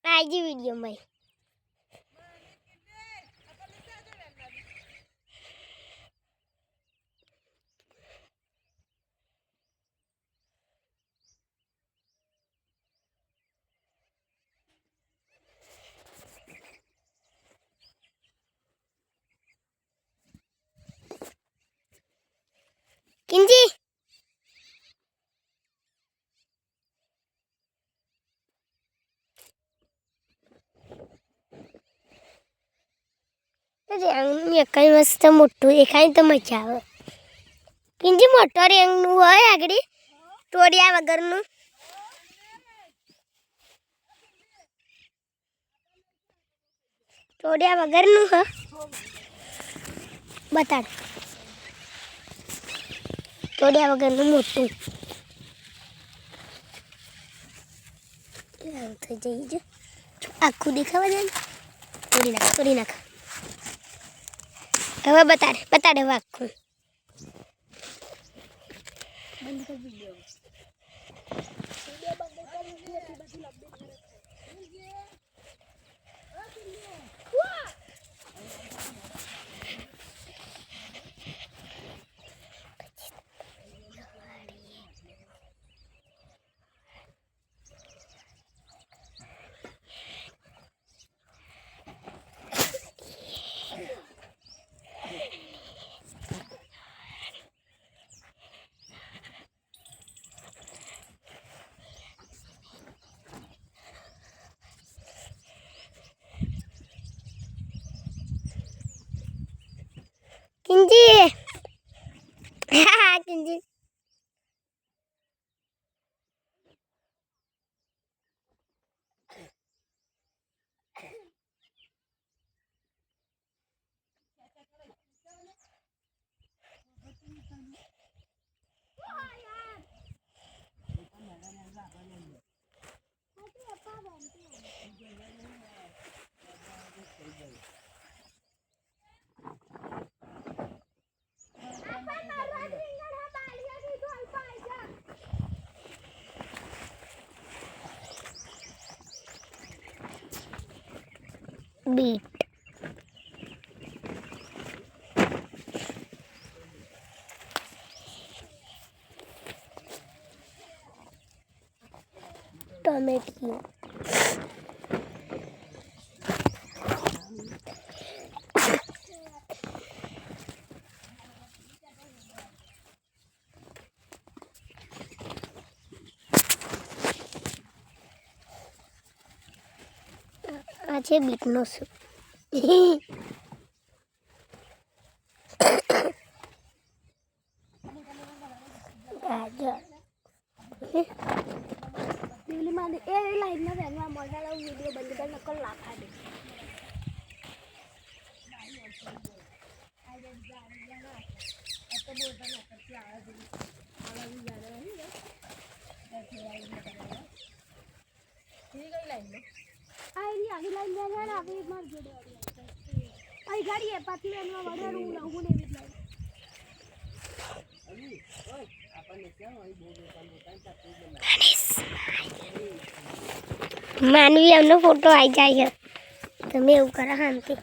Aji video ભાઈ કિંજી કઈ મસ્ત મોટું દેખાય તો મજા આવે કિંજી મોટો રેંગનું હોય આગળ તોડ્યા વગરનું તોડ્યા વગરનું હ બતાડ તોડ્યા વગરનું મોટું થઈ જઈ આખું દેખાવા જાય તોડી નાખ હવે બતાડ હવે આખું બંધ કર વિડિયો किंजी हाँ किंजी बीट टोमेटो आज बीटनो सूप गाजर दिल्ली में ए लाइव में बेनवा मोडल वीडियो बंद कर नकल लाखा दे आई आगे लाइन जा रहा अभी मार जोड़े आई गाड़ी है पाती में ना वडा रू ना हुने भी लाइन अभी ओए अपन ने क्या आई बोल टाइम तक मानवी हमनो फोटो आई जाए તમે એવું કરા હાંતે